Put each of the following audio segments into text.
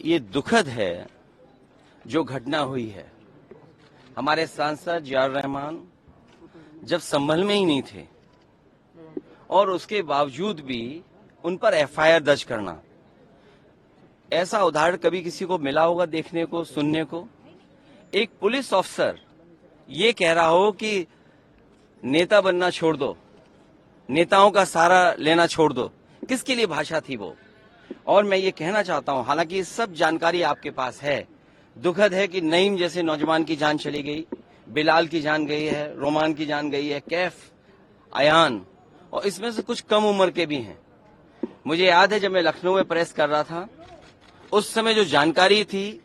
ये दुखद है जो घटना हुई है। हमारे सांसद जियाउर रहमान जब संभल में ही नहीं थे और उसके बावजूद भी उन पर एफआईआर दर्ज करना, ऐसा उदाहरण कभी किसी को मिला होगा देखने को, सुनने को? एक पुलिस ऑफिसर ये कह रहा हो कि नेता बनना छोड़ दो, नेताओं का सहारा लेना छोड़ दो, किसके लिए भाषा थी वो? और मैं ये कहना चाहता हूं, हालांकि सब जानकारी आपके पास है, दुखद है कि नईम जैसे नौजवान की जान चली गई, बिलाल की जान गई है, रोमान की जान गई है, कैफ, अयान, और इसमें से कुछ कम उम्र के भी हैं। मुझे याद है जब मैं लखनऊ में प्रेस कर रहा था, उस समय जो जानकारी थी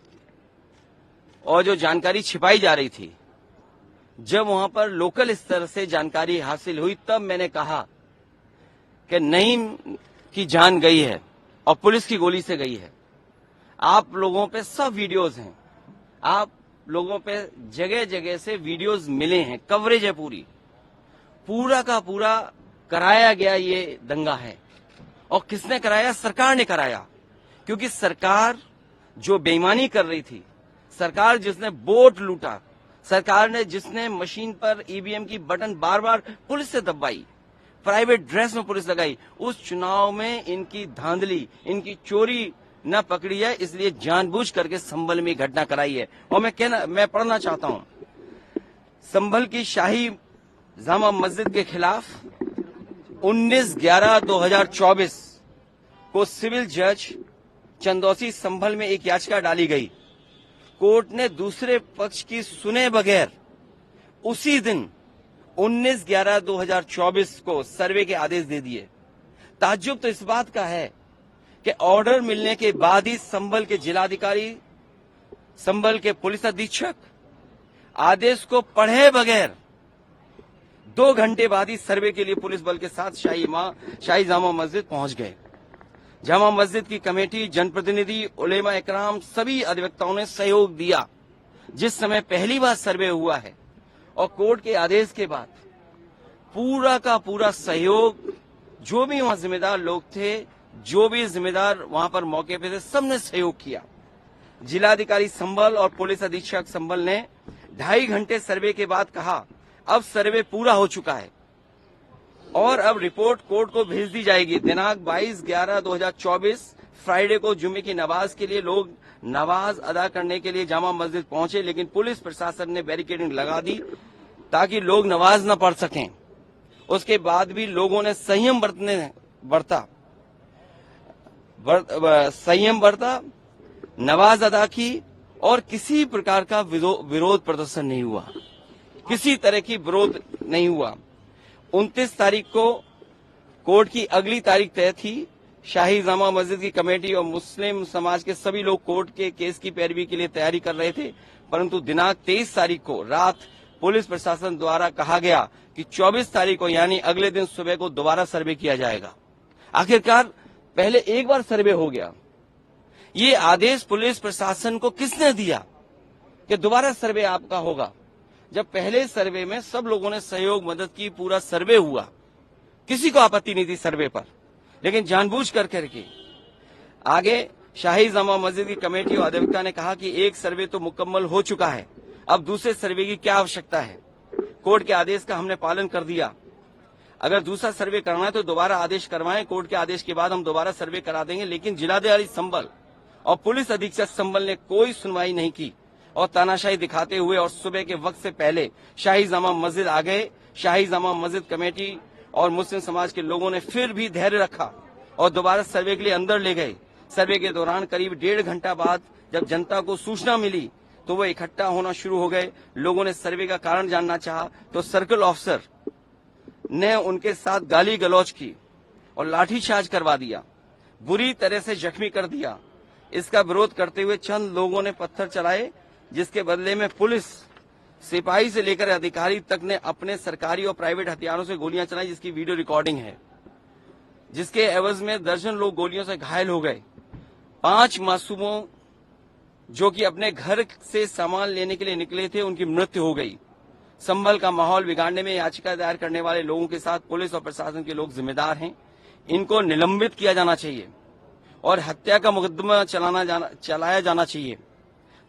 और जो जानकारी छिपाई जा रही थी, जब वहां पर लोकल स्तर से जानकारी हासिल हुई, तब मैंने कहा कि नईम की जान गई है और पुलिस की गोली से गई है। आप लोगों पे सब वीडियोस हैं, आप लोगों पे जगह जगह से वीडियोस मिले हैं, कवरेज है पूरा का पूरा कराया गया ये दंगा है। और किसने कराया? सरकार ने कराया, क्योंकि सरकार जो बेईमानी कर रही थी, सरकार जिसने वोट लूटा, सरकार ने जिसने मशीन पर ईवीएम की बटन बार बार पुलिस से दबाई, प्राइवेट ड्रेस में पुलिस लगाई, उस चुनाव में इनकी धांधली, इनकी चोरी न पकड़ी है, इसलिए जानबूझ करके संभल में घटना कराई है। और मैं पढ़ना चाहता हूं, संभल की शाही जामा मस्जिद के खिलाफ 19/11/2024 को सिविल जज चंदौसी संभल में एक याचिका डाली गई। कोर्ट ने दूसरे पक्ष की सुने बगैर उसी दिन 19/11/2024 को सर्वे के आदेश दे दिए। ताज्जुब तो इस बात का है कि ऑर्डर मिलने के बाद ही संभल के जिलाधिकारी, संभल के पुलिस अधीक्षक आदेश को पढ़े बगैर 2 घंटे बाद ही सर्वे के लिए पुलिस बल के साथ शाही जामा मस्जिद पहुंच गए। जामा मस्जिद की कमेटी, जनप्रतिनिधि, उलेमा इकराम, सभी अधिवक्ताओं ने सहयोग दिया। जिस समय पहली बार सर्वे हुआ है और कोर्ट के आदेश के बाद पूरा का पूरा सहयोग, जो भी वहां जिम्मेदार लोग थे, जो भी जिम्मेदार वहां पर मौके पे थे, सबने सहयोग किया। जिलाधिकारी संभल और पुलिस अधीक्षक संभल ने 2.5 घंटे सर्वे के बाद कहा, अब सर्वे पूरा हो चुका है और अब रिपोर्ट कोर्ट को भेज दी जाएगी। दिनांक 22/11/2024 फ्राइडे को जुमे की नमाज के लिए लोग नमाज अदा करने के लिए जामा मस्जिद पहुंचे, लेकिन पुलिस प्रशासन ने बैरिकेडिंग लगा दी ताकि लोग नमाज न पढ़ सकें। उसके बाद भी लोगों ने संयम बरता, नमाज अदा की और किसी प्रकार का विरोध प्रदर्शन नहीं हुआ, किसी तरह की विरोध नहीं हुआ। 29 तारीख को कोर्ट की अगली तारीख तय थी। शाही जामा मस्जिद की कमेटी और मुस्लिम समाज के सभी लोग कोर्ट के केस की पैरवी के लिए तैयारी कर रहे थे, परंतु दिनांक 23 तारीख को रात पुलिस प्रशासन द्वारा कहा गया कि 24 तारीख को यानी अगले दिन सुबह को दोबारा सर्वे किया जाएगा। आखिरकार पहले एक बार सर्वे हो गया। ये आदेश पुलिस प्रशासन को किसने दिया कि दोबारा सर्वे आपका होगा, जब पहले सर्वे में सब लोगों ने सहयोग मदद की, पूरा सर्वे हुआ, किसी को आपत्ति नहीं थी सर्वे पर, लेकिन जानबूझ करके आगे शाही जामा मस्जिद की कमेटी और अधिवक्ता ने कहा कि एक सर्वे तो मुकम्मल हो चुका है, अब दूसरे सर्वे की क्या आवश्यकता है। कोर्ट के आदेश का हमने पालन कर दिया, अगर दूसरा सर्वे करना है तो दोबारा आदेश करवाएं, कोर्ट के आदेश के बाद हम दोबारा सर्वे करा देंगे। लेकिन जिलाधिकारी संभल और पुलिस अधीक्षक संभल ने कोई सुनवाई नहीं की और तानाशाही दिखाते हुए और सुबह के वक्त से पहले शाही जामा मस्जिद आ गए। शाही जामा मस्जिद कमेटी और मुस्लिम समाज के लोगों ने फिर भी धैर्य रखा और दोबारा सर्वे के लिए अंदर ले गए। सर्वे के दौरान करीब 1.5 घंटा बाद जब जनता को सूचना मिली तो वो इकट्ठा होना शुरू हो गए। लोगों ने सर्वे का कारण जानना चाहा तो सर्कल ऑफिसर ने उनके साथ गाली गलौज की और लाठीचार्ज करवा दिया, बुरी तरह से जख्मी कर दिया। इसका विरोध करते हुए चंद लोगों ने पत्थर चलाए, जिसके बदले में पुलिस, सिपाही से लेकर अधिकारी तक ने अपने सरकारी और प्राइवेट हथियारों से गोलियां चलाई, जिसकी वीडियो रिकॉर्डिंग है, जिसके एवज में दर्जन लोग गोलियों से घायल हो गए। 5 मासूमों जो कि अपने घर से सामान लेने के लिए निकले थे, उनकी मृत्यु हो गई। संभल का माहौल बिगाड़ने में याचिका दायर करने वाले लोगों के साथ पुलिस और प्रशासन के लोग जिम्मेदार हैं। इनको निलंबित किया जाना चाहिए और हत्या का मुकदमा चलाया जाना चाहिए,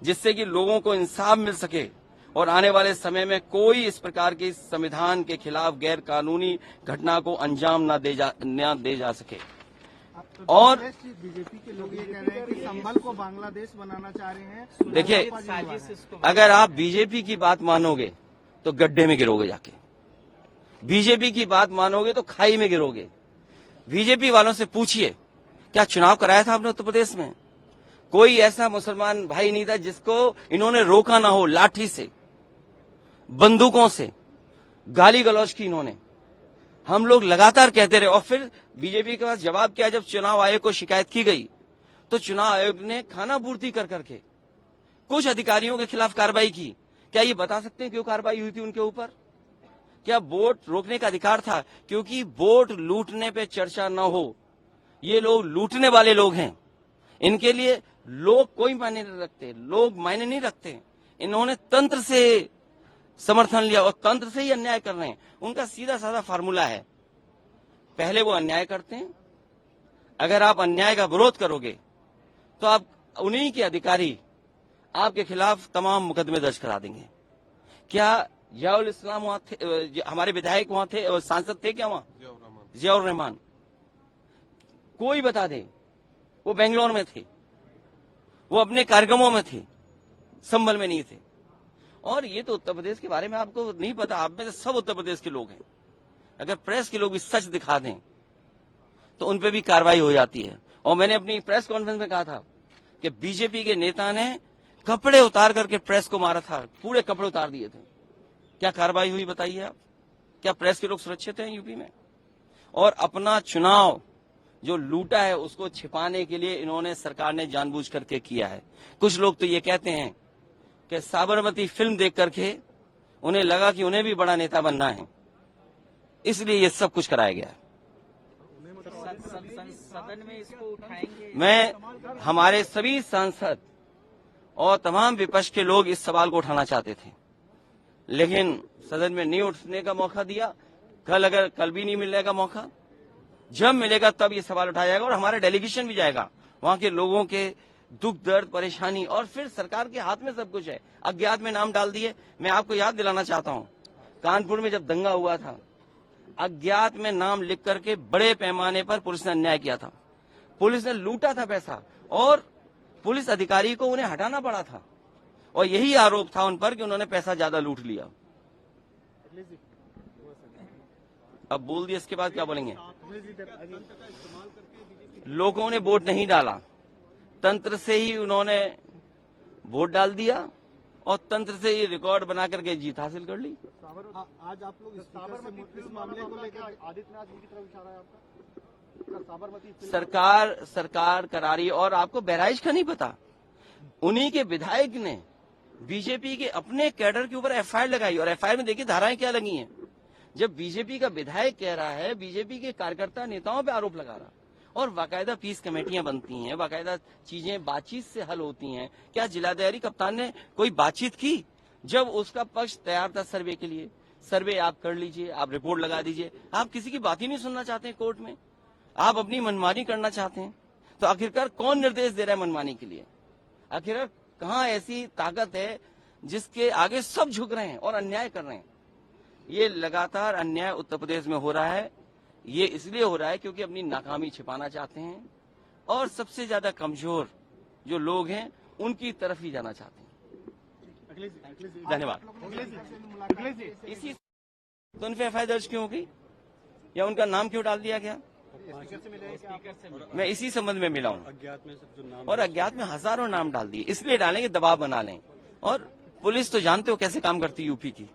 जिससे कि लोगों को इंसाफ मिल सके और आने वाले समय में कोई इस प्रकार की संविधान के खिलाफ गैर कानूनी घटना को अंजाम न दे जा सके। और बीजेपी के लोग ये कह रहे हैं कि संभल को बांग्लादेश बनाना चाह रहे हैं। देखिए, अगर आप बीजेपी की बात मानोगे तो गड्ढे में गिरोगे जाके, बीजेपी की बात मानोगे तो खाई में गिरोगे। बीजेपी वालों से पूछिए, क्या चुनाव कराया था आपने उत्तर प्रदेश में? कोई ऐसा मुसलमान भाई नहीं था जिसको इन्होंने रोका ना हो। लाठी से, बंदूकों से गाली गलौज की इन्होंने। हम लोग लगातार कहते रहे, और फिर बीजेपी के पास जवाब क्या? जब चुनाव आयोग को शिकायत की गई तो चुनाव आयोग ने खानापूर्ति कर करके कुछ अधिकारियों के खिलाफ कार्रवाई की। क्या ये बता सकते हैं क्यों कार्रवाई हुई थी उनके ऊपर? क्या वोट रोकने का अधिकार था? क्योंकि वोट लूटने पे चर्चा न हो। ये लोग लूटने वाले लोग हैं, इनके लिए लोग कोई मायने नहीं रखते, लोग मायने नहीं रखते। इन्होंने तंत्र से समर्थन लिया और तंत्र से ही अन्याय कर रहे हैं। उनका सीधा साधा फार्मूला है, पहले वो अन्याय करते हैं, अगर आप अन्याय का विरोध करोगे तो आप उन्हीं के अधिकारी आपके खिलाफ तमाम मुकदमे दर्ज करा देंगे। क्या जियाउल इस्लाम वहां थे? हमारे विधायक वहां थे और सांसद थे क्या वहां? जियाउर रहमान, कोई बता दे। वो बेंगलोर में थे, वो अपने कार्यक्रमों में थे, संभल में नहीं थे। और ये तो उत्तर प्रदेश के बारे में आपको नहीं पता। आप में से सब उत्तर प्रदेश के लोग हैं। अगर प्रेस के लोग भी सच दिखा दें तो उन पे भी कार्रवाई हो जाती है। और मैंने अपनी प्रेस कॉन्फ्रेंस में कहा था कि बीजेपी के नेता ने कपड़े उतार करके प्रेस को मारा था, पूरे कपड़े उतार दिए थे। क्या कार्रवाई हुई बताइए आप? क्या प्रेस के लोग सुरक्षित हैं यूपी में? और अपना चुनाव जो लूटा है उसको छिपाने के लिए इन्होंने, सरकार ने जानबूझ करके किया है। कुछ लोग तो ये कहते हैं कि साबरमती फिल्म देख करके उन्हें लगा कि उन्हें भी बड़ा नेता बनना है, इसलिए ये सब कुछ कराया गया। सदन में इसको उठाएंगे। मैं, हमारे सभी सांसद और तमाम विपक्ष के लोग इस सवाल को उठाना चाहते थे, लेकिन सदन में नहीं उठने का मौका दिया। कल भी नहीं मिलेगा मौका, जब मिलेगा तब ये सवाल उठाया जाएगा और हमारा डेलीगेशन भी जाएगा। वहां के लोगों के दुख दर्द परेशानी, और फिर सरकार के हाथ में सब कुछ है। अज्ञात में नाम डाल दिए। मैं आपको याद दिलाना चाहता हूं, कानपुर में जब दंगा हुआ था, अज्ञात में नाम लिख करके बड़े पैमाने पर पुलिस ने अन्याय किया था। पुलिस ने लूटा था पैसा और पुलिस अधिकारी को उन्हें हटाना पड़ा था, और यही आरोप था उन पर कि उन्होंने पैसा ज्यादा लूट लिया। अब बोल दिया, इसके बाद क्या बोलेंगे? लोगों ने वोट नहीं डाला, तंत्र से ही उन्होंने वोट डाल दिया और तंत्र से ही रिकॉर्ड बना करके जीत हासिल कर ली। आज आप लोग साबरमती मामले को लेकर आदित्यनाथ जी की तरफ इशारा है आपका? साबरमती सरकार करा रही है। और आपको बहराइच का नहीं पता, उन्हीं के विधायक ने बीजेपी के अपने कैडर के ऊपर एफआईआर लगाई, और एफआईआर में देखिए धाराएं क्या लगी हैं। जब बीजेपी का विधायक कह रहा है, बीजेपी के कार्यकर्ता नेताओं पे आरोप लगा रहा, और बाकायदा पीस कमेटियां बनती हैं, बाकायदा चीजें बातचीत से हल होती हैं। क्या जिलाधिकारी कप्तान ने कोई बातचीत की? जब उसका पक्ष तैयार था सर्वे के लिए, सर्वे आप कर लीजिए, आप रिपोर्ट लगा दीजिए। आप किसी की बात ही नहीं सुनना चाहते हैं कोर्ट में, आप अपनी मनमानी करना चाहते हैं। तो आखिरकार कौन निर्देश दे रहा है मनमानी के लिए? आखिरकार कहाँ ऐसी ताकत है जिसके आगे सब झुक रहे हैं और अन्याय कर रहे हैं? ये लगातार अन्याय उत्तर प्रदेश में हो रहा है। ये इसलिए हो रहा है क्योंकि अपनी नाकामी छिपाना चाहते हैं और सबसे ज्यादा कमजोर जो लोग हैं उनकी तरफ ही जाना चाहते हैं। धन्यवाद। इसी तो उन पे एफआईआर दर्ज क्यों हो गई या उनका नाम क्यों डाल दिया गया? मैं इसी संबंध में मिला हूँ, और अज्ञात में हजारों नाम डाल दिए। इसलिए डालें कि दबाव बना लें। और पुलिस तो जानते हो कैसे काम करती है यूपी की।